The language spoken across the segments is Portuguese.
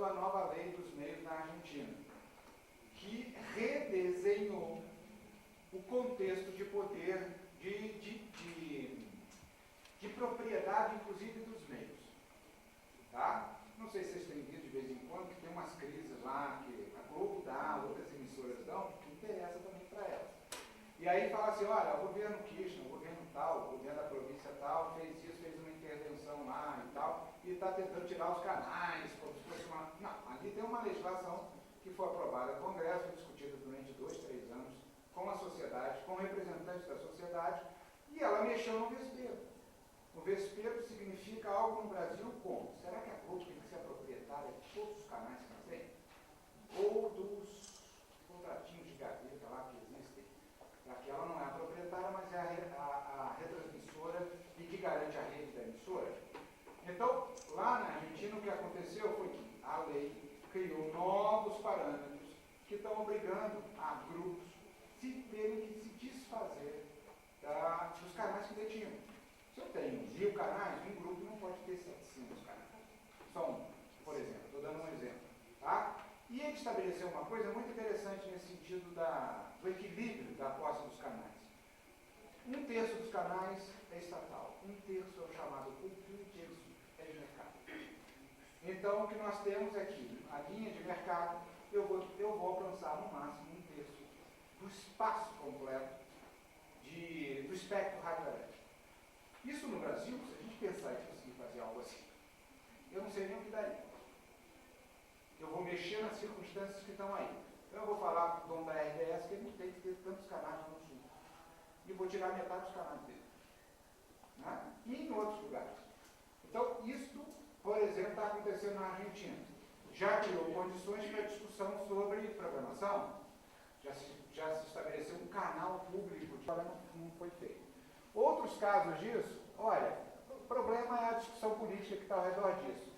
quando a nova lei dos meios na Argentina, que redesenhou o contexto de poder, de propriedade, inclusive, dos meios. Tá? Não sei se vocês têm visto de vez em quando que tem umas crises lá que a Globo dá, outras emissoras dão, que interessa também para elas. E aí fala assim, olha, o governo Kirchner, o governo tal, o governo da província tal, fez isso, fez uma intervenção lá e tal, e está tentando tirar os canais, como se fosse uma... Não, ali tem uma legislação que foi aprovada no Congresso, foi discutida durante 2, 3 anos, com a sociedade, com representantes da sociedade, e ela mexeu no vespeiro. O vespeiro significa algo no Brasil como? Será que a Globo tem que ser a proprietária de todos os canais que ela tem? Ou dos contratinhos de gaveta lá que existem? Para que ela não é a proprietária, mas é a retransmissora e que garante a rede da emissora. Então, lá na Argentina, o que aconteceu foi que a lei criou novos parâmetros que estão obrigando a grupos se terem que se desfazer dos canais que detinham. Se eu tenho 1000 canais, um grupo não pode ter 700 canais. Só um, por exemplo. Estou dando um exemplo. Tá? E ele estabeleceu uma coisa muito interessante nesse sentido do equilíbrio da posse dos canais. 1/3 dos canais é estatal, 1/3 é o chamado público e 1/3 é de mercado. Então, o que nós temos é que a linha de mercado, eu vou alcançar no máximo 1/3 do espaço completo do espectro radioelétrico. Isso no Brasil, se a gente pensar em conseguir fazer algo assim, eu não sei nem o que daria. Eu vou mexer nas circunstâncias que estão aí. Então eu vou falar para o dono da RBS que ele não tem que ter tantos canais no sul. E vou tirar metade dos canais dele. Né? E em outros lugares. Então, isto, por exemplo, está acontecendo na Argentina. Já criou condições para discussão sobre programação. Já se estabeleceu um canal público de não foi feito. Outros casos disso, olha, o problema é a discussão política que está ao redor disso.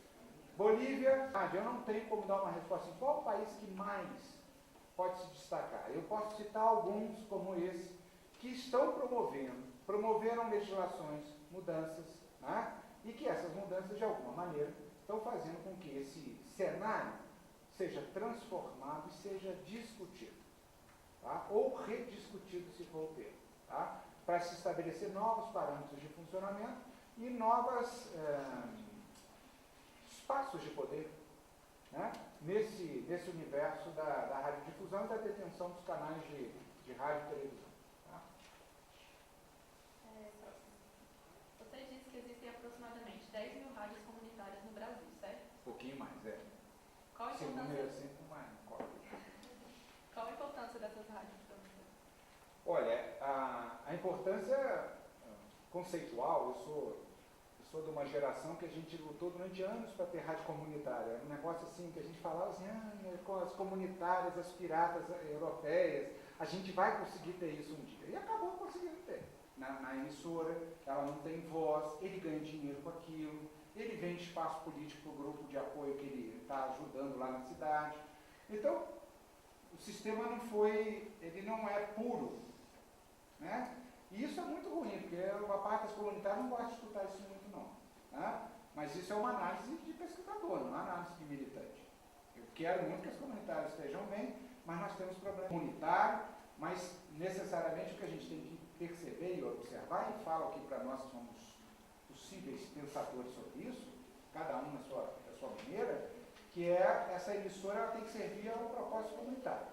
Bolívia, eu não tenho como dar uma resposta em qual país que mais pode se destacar. Eu posso citar alguns como esse, que estão promoveram legislações, mudanças, né? E que essas mudanças, de alguma maneira, estão fazendo com que esse cenário seja transformado e seja discutido. Tá? Ou rediscutido, se for o termo. Tá? Para se estabelecer novos parâmetros de funcionamento e novos espaços de poder, né? nesse universo da radiodifusão e da detenção dos canais de rádio e televisão. Tá? Você disse que existem aproximadamente 10.000 rádios comunitárias no Brasil, certo? Um pouquinho mais, é. Qual a importância? Esse número é sempre mais. Qual a importância dessas rádios para você? Olha, a importância conceitual, eu sou de uma geração que a gente lutou durante anos para ter rádio comunitária. Era um negócio assim que a gente falava assim, com as comunitárias, as piratas europeias, a gente vai conseguir ter isso um dia. E acabou conseguindo ter. Na emissora, ela não tem voz, ele ganha dinheiro com aquilo, ele vende espaço político para o grupo de apoio que ele está ajudando lá na cidade. Então, o sistema ele não é puro, né? E isso é muito ruim, porque a parte das comunitárias não gosta de escutar isso muito não. Né? Mas isso é uma análise de pesquisador, não é uma análise de militante. Eu quero muito que as comunitárias estejam bem, mas nós temos problema comunitário, mas necessariamente o que a gente tem que perceber e observar, e falo aqui para nós que somos possíveis pensadores sobre isso, cada um na sua maneira, que é essa emissora ela tem que servir ao propósito comunitário.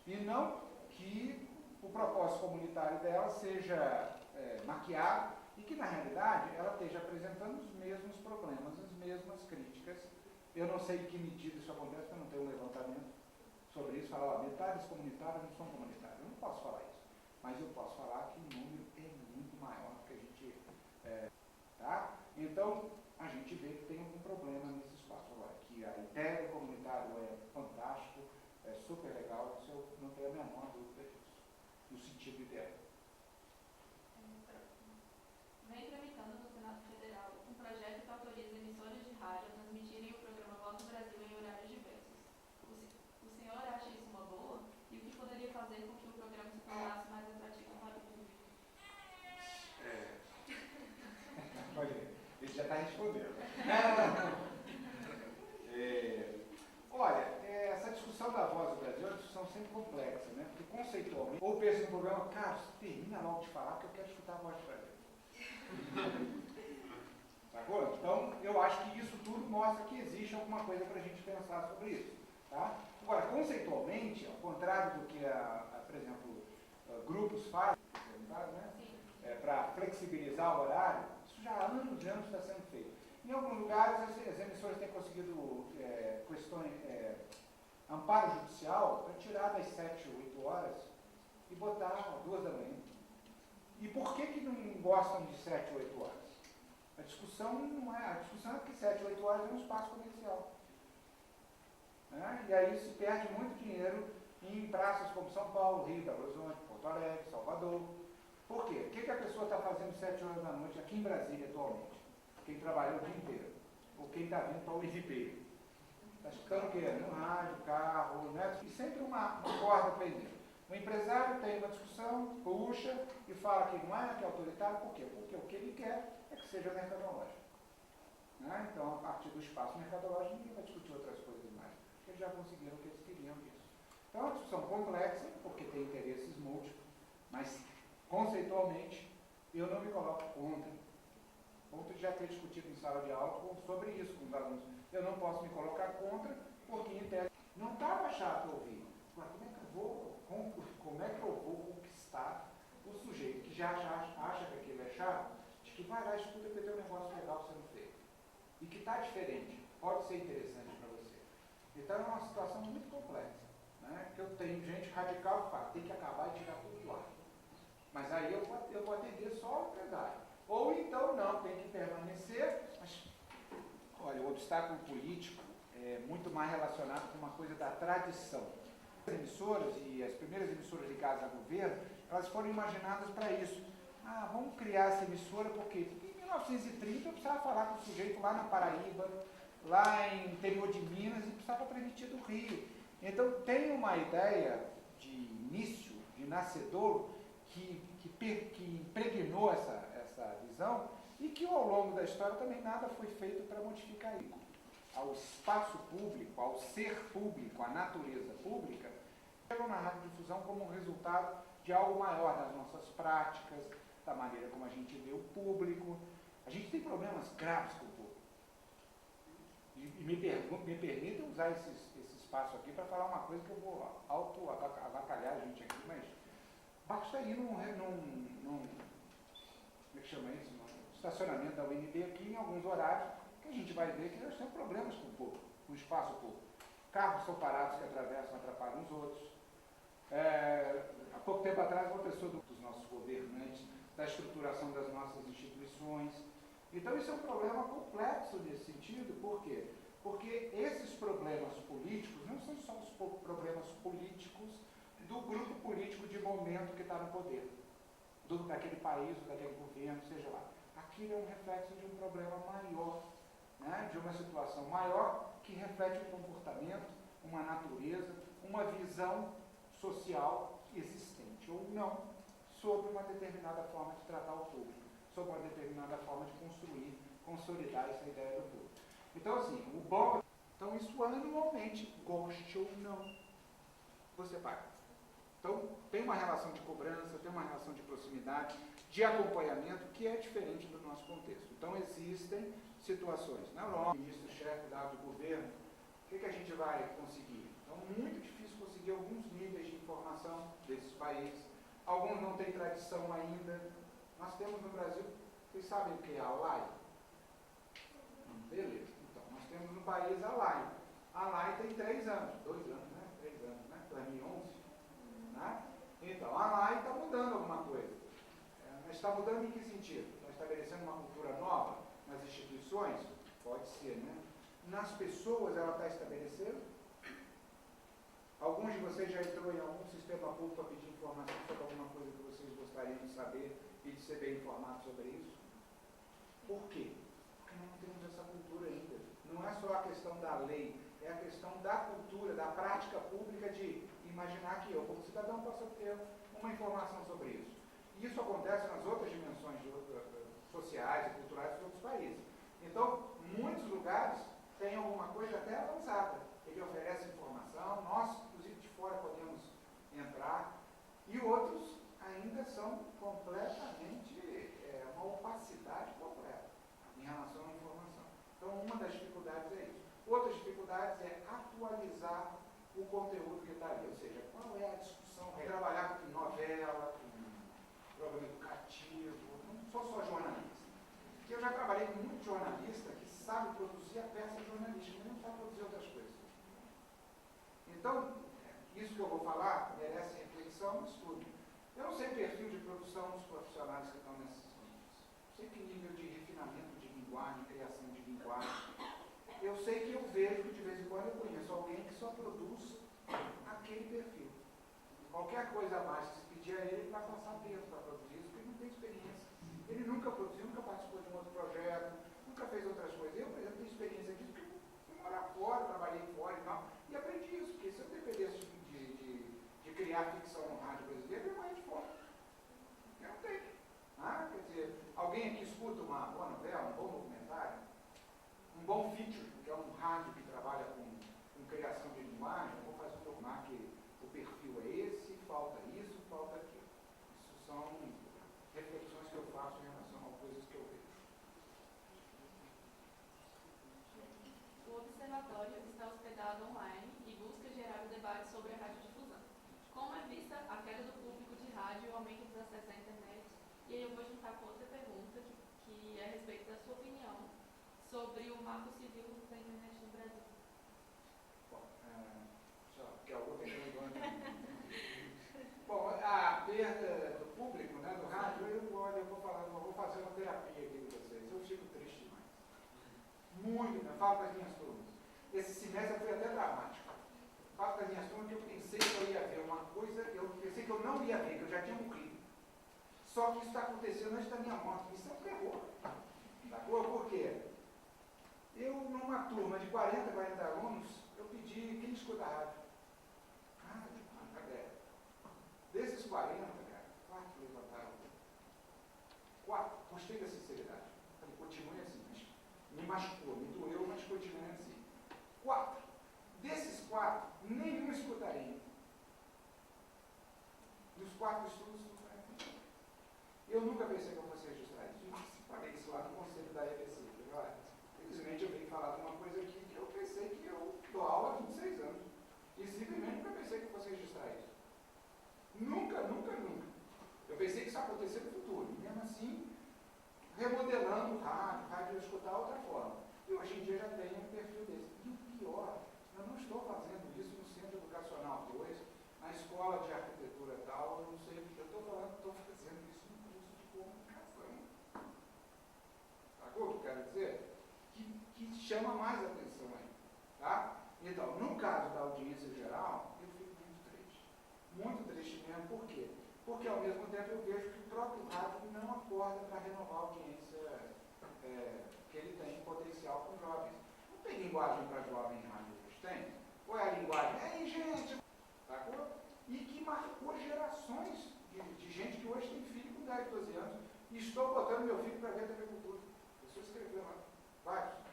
E não que o propósito comunitário dela seja maquiado e que, na realidade, ela esteja apresentando os mesmos problemas, as mesmas críticas. Eu não sei em que medida isso acontece, porque eu não tenho um levantamento sobre isso, falar, metade das comunitárias não são comunitárias. Eu não posso falar isso. Mas eu posso falar que o número é muito maior do que a gente... tá? Então, a gente vê que tem algum problema nesse espaço agora, que a ideia do comunitário é fantástico, é super legal, isso eu não tenho a menor dúvida disso, no sentido ideal. Vem tramitando no Senado Federal um projeto que autoriza emissoras de rádio a transmitirem o programa Voz do Brasil em horários diversos. O senhor acha isso uma boa? E o que poderia fazer com que o programa se tornasse mais atrativo para o público? Olha, ele já está respondendo. sempre complexa, né? Porque conceitualmente, ou pensa no problema, cara, termina logo de falar que eu quero escutar a voz de Frederico. Sacou? Então, eu acho que isso tudo mostra que existe alguma coisa para a gente pensar sobre isso. Tá? Agora, conceitualmente, ao contrário do que, por exemplo, grupos fazem, né? Para flexibilizar o horário, isso já há anos e anos está sendo feito. Em alguns lugares, as emissoras têm conseguido amparo judicial para tirar das 7 ou 8 horas e botar às 2 da manhã. E por que não gostam de 7 ou 8 horas? A discussão não é. A discussão é que 7 ou 8 horas é um espaço comercial. E aí se perde muito dinheiro em praças como São Paulo, Rio, Belo Horizonte, Porto Alegre, Salvador. Por quê? O que a pessoa está fazendo 7 horas da noite aqui em Brasília atualmente? Quem trabalhou o dia inteiro. Ou quem está vindo para o IRP. Está escutando o quê? No rádio, carro, né? E sempre uma corda pendendo. O empresário tem uma discussão, puxa e fala que não é, que é autoritário. Por quê? Porque o que ele quer é que seja mercadológico. Né? Então, a partir do espaço mercadológico, ninguém vai discutir outras coisas mais. Porque eles já conseguiram o que eles queriam disso. Então, é uma discussão complexa, porque tem interesses múltiplos, mas, conceitualmente, eu não me coloco contra. Ponto de já ter discutido em sala de aula sobre isso com os alunos. Eu não posso me colocar contra, porque em tese não estava chato ouvir. Mas como é que eu vou conquistar o sujeito que já acha que aquilo é chato, de que vai lá, escuta que tem um negócio legal sendo feito. E que está diferente, pode ser interessante para você. Então é uma situação muito complexa. Né? Que eu tenho gente radical que fala, tem que acabar e tirar tudo do ar. Mas aí eu vou atender só o empresário. Ou então não, tem que permanecer, mas olha, o obstáculo político é muito mais relacionado com uma coisa da tradição. As emissoras e as primeiras emissoras ligadas ao governo, elas foram imaginadas para isso. Vamos criar essa emissora porque em 1930 eu precisava falar com o sujeito lá na Paraíba, lá em interior de Minas e precisava transmitir do Rio. Então tem uma ideia de início, de nascedor, que impregnou essa visão e que ao longo da história também nada foi feito para modificar isso. Ao espaço público, ao ser público, à natureza pública, chegam na radiodifusão como resultado de algo maior das nossas práticas, da maneira como a gente vê o público. A gente tem problemas graves com o público. E me permitam usar esse espaço aqui para falar uma coisa que eu vou auto-avacalhar a gente aqui, mas basta ir num como é que chama isso? No estacionamento da UNB aqui, em alguns horários, que a gente vai ver que nós temos problemas com o público, com o espaço público. Carros são parados que atravessam, atrapalham os outros. Há pouco tempo atrás, uma pessoa dos nossos governantes, da estruturação das nossas instituições. Então, isso é um problema complexo nesse sentido. Por quê? Porque esses problemas políticos não são só os problemas políticos do grupo político de momento que está no poder, daquele país, ou daquele governo, seja lá. Aquilo é um reflexo de um problema maior, né? De uma situação maior que reflete um comportamento, uma natureza, uma visão social existente ou não sobre uma determinada forma de tratar o público, sobre uma determinada forma de construir, consolidar essa ideia do público. Então, assim, então isso anualmente, goste ou não, você paga. Então, tem uma relação de cobrança, tem uma relação de proximidade, de acompanhamento, que é diferente do nosso contexto. Então, existem situações. Na Europa, o ministro-chefe dado do governo, o que a gente vai conseguir? Então, muito difícil conseguir alguns níveis de informação desses países. Alguns não têm tradição ainda. Nós temos no Brasil, vocês sabem o que é a LAI? Beleza. Então, nós temos no país a LAI. A LAI tem 3 anos, 2 anos, né? 3 anos, né? 2011. Né? Então, a LAI está mudando alguma coisa. Mas está mudando em que sentido? Está estabelecendo uma cultura nova nas instituições? Pode ser, né? Nas pessoas ela está estabelecendo? Alguns de vocês já entrou em algum sistema público para pedir informação sobre alguma coisa que vocês gostariam de saber e de ser bem informados sobre isso? Por quê? Porque nós não temos essa cultura ainda. Não é só a questão da lei, é a questão da cultura, da prática pública de imaginar que eu, como cidadão, possa ter uma informação sobre isso. E isso acontece nas outras dimensões sociais e culturais dos outros países. Então, muitos lugares têm alguma coisa até avançada. Ele oferece informação, nós, inclusive de fora, podemos E outros ainda são completamente, uma opacidade completa em relação à informação. Então, uma das dificuldades é isso. Outras dificuldades é atualizar o conteúdo que está ali, ou seja, qual é a discussão, trabalhar com novela, com programa educativo, não sou só jornalista. Eu já trabalhei com muito jornalista que sabe produzir a peça jornalística, mas não sabe produzir outras coisas. Então, isso que eu vou falar merece reflexão e estudo. Eu não sei o perfil de produção dos profissionais que estão nesses vídeos. Não sei que nível de refinamento de linguagem, criação de linguagem. Eu sei que eu vejo que de vez em quando eu conheço alguém que só produz aquele perfil. Qualquer coisa a mais que se pedir a ele, ele vai passar tempo para produzir isso, porque ele não tem experiência. Ele nunca produziu, nunca participou de um outro projeto, nunca fez outras coisas. Eu, por exemplo, tenho experiência disso, porque eu fui morar fora, trabalhei fora e tal, e aprendi isso, porque se eu dependesse de criar ficção no rádio brasileiro, eu ia morrer de fome. Eu não tenho. Quer dizer, alguém aqui escuta uma boa novela, um bom documentário, um bom feature, que é um rádio que trabalha com criação de linguagem, eu vou fazer um documento que o perfil é esse, falta isso, falta aquilo. Isso são reflexões que eu faço em relação a coisas que eu vejo. O observatório está hospedado online e busca gerar o debate sobre a radiodifusão. Como é vista a queda do público de rádio e o aumento dos acessos à internet? E aí eu vou juntar com outra pergunta, que é a respeito da sua opinião sobre o marco civil da internet no Brasil. Bom, que é outra pergunta. Bom, a perda do público, né, do rádio, eu vou fazer uma terapia aqui com vocês. Eu fico triste demais. Muito, eu falo com as minhas turmas. Esse semestre foi até dramático. Falo com as minhas turmas que eu pensei que eu ia ver uma coisa, eu pensei que eu não ia ver, que eu já tinha morrido. Só que isso está acontecendo antes da minha morte. Isso é um terror. Sacou? Por quê? Eu, numa turma de 40 alunos, eu pedi quem escuta a rádio. Cadê? Desses 40, cara, 4 levantaram. 4, gostei da sinceridade. Falei, continue assim, mas me machucou, me doeu, mas continue assim. 4. Desses 4, nenhum escutaria. Dos 4 estudos, eu nunca pensei que eu fosse registrar isso. Nossa, paguei isso lá no conselho da EBC. Simplesmente eu venho falar de uma coisa aqui que eu pensei que eu dou aula há 26 anos. E simplesmente nunca pensei que eu fosse registrar isso. Nunca. Eu pensei que isso ia acontecer no futuro. E mesmo assim, remodelando o rádio eu escutar outra forma. E hoje em dia já tenho um perfil desse. E o pior, eu não estou fazendo isso no Centro Educacional 2, na escola de arquitetura tal, eu não sei, eu estou fazendo isso no curso de comunicação. Sacou o que eu quero dizer? Que chama mais atenção aí. Tá? Então, no caso da audiência geral, eu fico muito triste. Muito triste mesmo. Por quê? Porque, ao mesmo tempo, eu vejo que o próprio rádio não acorda para renovar a audiência que ele tem potencial com jovens. Não tem linguagem para jovem em rádio hoje, tem? Qual é a linguagem? Ei, gente! Sacou? E que marcou gerações de gente que hoje tem filho com 10, 12 anos. E estou botando meu filho para ver a TV Cultura. A pessoa escreveu lá. Vários.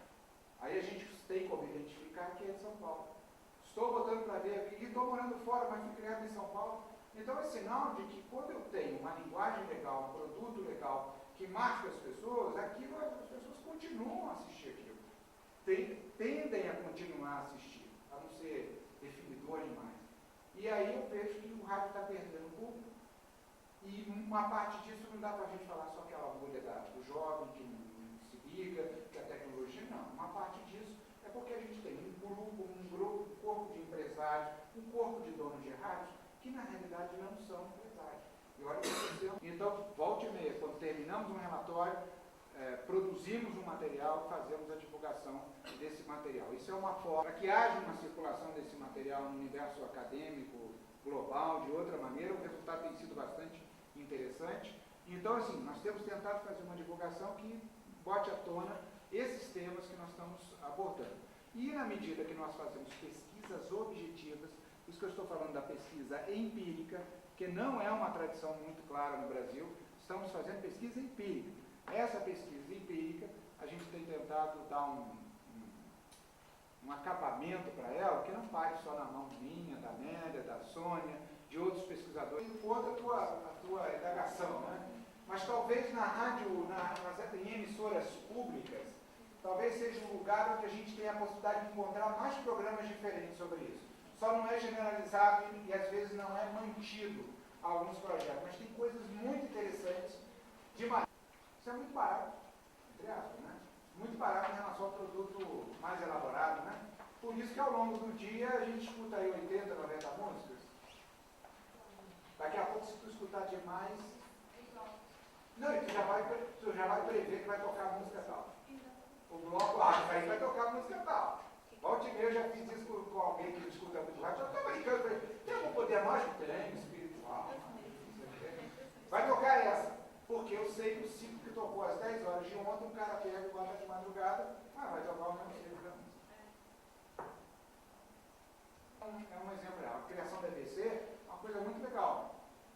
Aí a gente tem como identificar que é de São Paulo. Estou botando para ver aqui, e estou morando fora, mas fui criado em São Paulo. Então é sinal de que quando eu tenho uma linguagem legal, um produto legal, que marca as pessoas, as pessoas continuam a assistir aquilo. Tendem a continuar a assistir, a não ser definidor demais. E aí eu vejo que o rádio está perdendo público. E uma parte disso não dá para a gente falar só aquela bolha do jovem que não se liga, que a tecnologia não. Uma parte disso é porque a gente tem um corpo de empresários, um corpo de donos de rádios, que na realidade não são empresários. E olha o que aconteceu. Então, volte e meia, quando terminamos um relatório, produzimos um material, fazemos a divulgação desse material. Isso é uma forma que haja uma circulação desse material no universo acadêmico, global, de outra maneira. O resultado tem sido bastante interessante. Então, assim, nós temos tentado fazer uma divulgação que bote à tona esses temas que nós estamos abordando. E na medida que nós fazemos pesquisas objetivas, isso que eu estou falando da pesquisa empírica, que não é uma tradição muito clara no Brasil, estamos fazendo pesquisa empírica. Essa pesquisa empírica, a gente tem tentado dar um acabamento para ela, que não pare só na mão minha, da Amélia, da Sônia, de outros pesquisadores, contra a tua indagação, né? Mas talvez na rádio, em emissoras públicas, talvez seja um lugar onde a gente tem a possibilidade de encontrar mais programas diferentes sobre isso. Só não é generalizado e às vezes não é mantido alguns projetos, mas tem coisas muito interessantes demais. Isso é muito barato, entre aspas, né? Muito barato em relação ao produto mais elaborado, né? Por isso que ao longo do dia a gente escuta aí 80, 90 músicas. Daqui a pouco, se tu escutar demais. Não, e tu já vai prever que vai tocar música tal. O bloco, aí vai tocar música tal. Volte e meia, eu já fiz isso com alguém que escuta muito rádio. Eu estava brincando, falei, tem algum poder mágico? Tem, espiritual. Vai tocar essa. Porque eu sei que o ciclo que tocou às 10 horas de ontem, um cara pega e bota de madrugada, vai tocar o mesmo ciclo da música. É um exemplo real. A criação da EBC é uma coisa muito legal,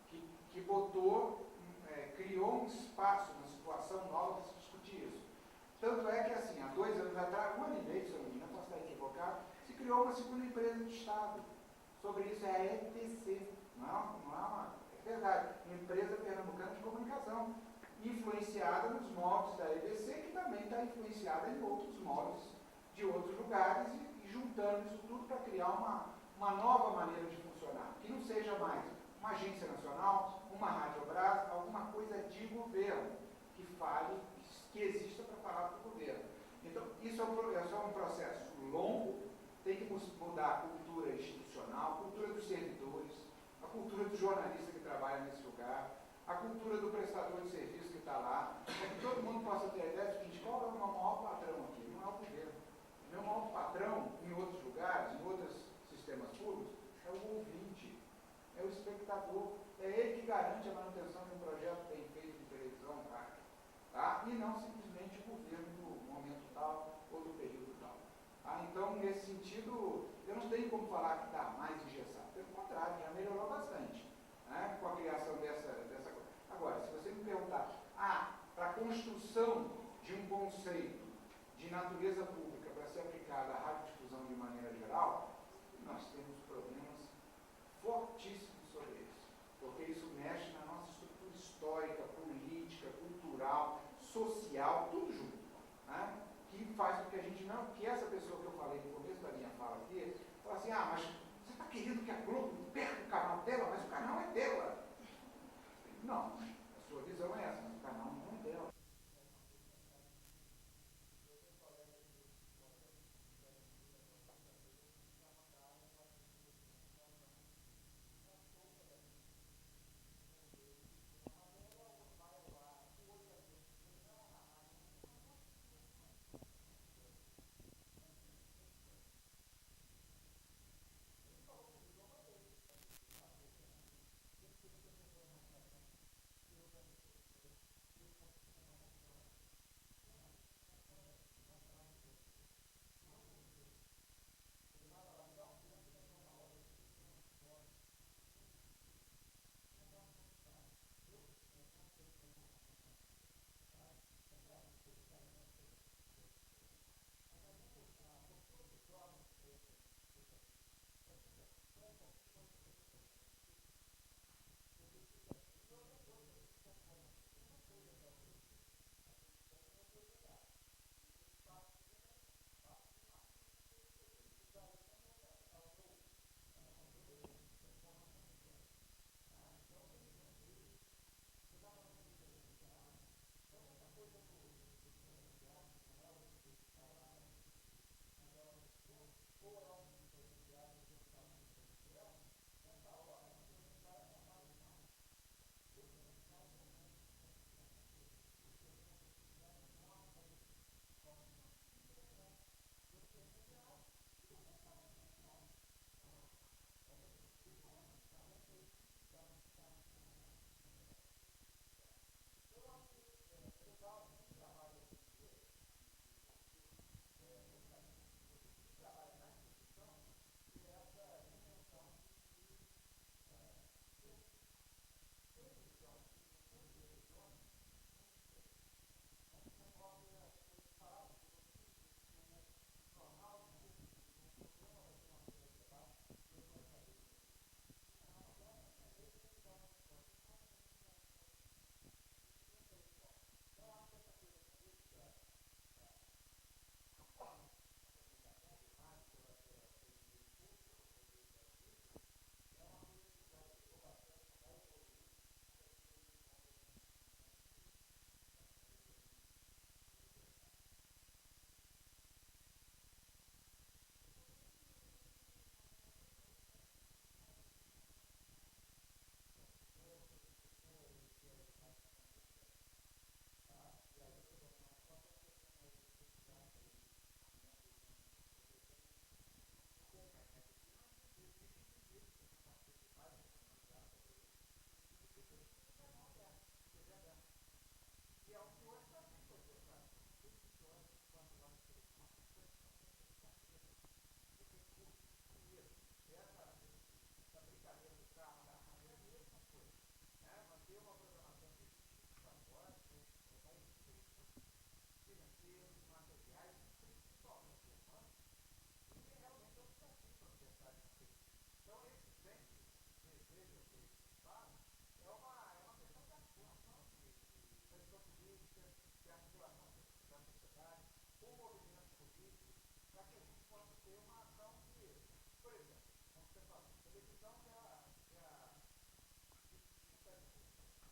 que botou, criou um espaço, uma situação nova para se discutir isso. Tanto é que, assim, há 2 anos atrás, 1 ano e meio, se eu não me engano, posso estar equivocado, se criou uma segunda empresa de Estado. Sobre isso é a ETC. É verdade, empresa pernambucana de comunicação, influenciada nos moldes da EBC, que também está influenciada em outros moldes de outros lugares, e juntando isso tudo para criar uma nova maneira de funcionar, que não seja mais uma agência nacional, uma Radiobras, alguma coisa de governo, que fale, que exista para falar para o governo. Então, isso é um processo longo, tem que mudar a cultura institucional, a cultura dos servidores, a cultura do jornalista que trabalha nesse lugar, a cultura do prestador de serviço que está lá, para que todo mundo possa ter a ideia do seguinte: qual é o meu maior padrão aqui? Não é o governo. O meu maior padrão, em outros lugares, em outros sistemas públicos, é o ouvinte, é o espectador. É ele que garante a manutenção de um projeto bem feito de televisão, cara. Tá? E não simplesmente o governo do momento tal ou do período tal. Tá? Então, nesse sentido, eu não tenho como falar que está mais engessado. Pelo contrário, já melhorou bastante, né, com a criação dessa coisa. Agora, se você me perguntar, para a construção de um conceito de natureza pública para ser aplicado à radiodifusão de maneira geral, nós temos problemas fortíssimos sobre isso, porque isso mexe na nossa estrutura histórica, política, cultural, social, tudo junto, né? Que faz com que a gente não, que essa pessoa que eu falei no começo da minha fala aqui, fala assim: mas você está querendo que a Globo perca o canal dela, mas o canal é dela. Não, a sua visão é essa, mas o canal não é dela.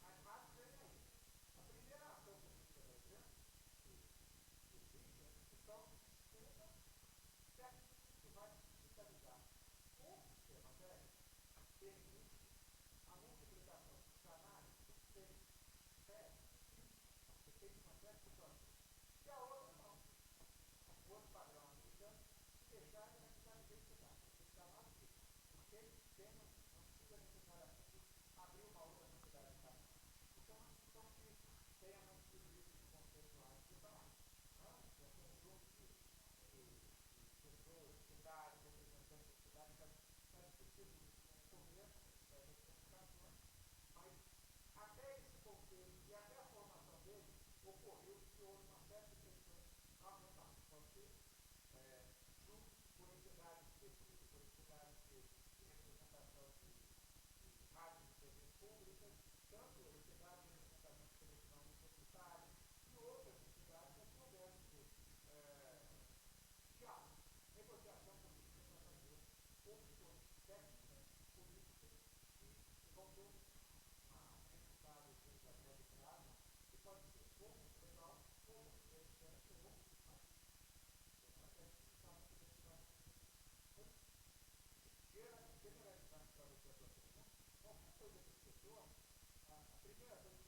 mais rápido vem aí. A primeira ação política da gente, que existe, é a discussão pública técnica que vai digitalizar o sistema velho, permite a multiplicação de canais de 6, 7, 5, você tem uma série de situações. E a outra não. O outro padrão americano, se deixar ele vai ficar de jeito que está. Você ficar mais que aquele sistema não precisa necessariamente abrir uma outra quantidade de canais. Isso é uma discussão que tem amantido isso de conceituais por trás. É um conjunto de pessoas, cidades, representantes da cidade está discutindo isso no começo das comunicações, mas até esse conceito e até a formação dele ocorreu que houve uma série de pressões argumentais. Pode ser junto por entidades de pesquisa, por entidades de representação de rádios e TVs públicas, tanto entidades de representação de televisão universitária e outras entidades que souberam ter diálogo, negociação política para fazer opções técnicas, políticas, que vão ter um resultado a médio prazo, que pode ser ou muito legal, ou muito interessante, ou muito mais. Uma série de resultados que vai acontecer. Generalizando para você a sua pergunta, qualquer coisa que você trouxe, a primeira coisa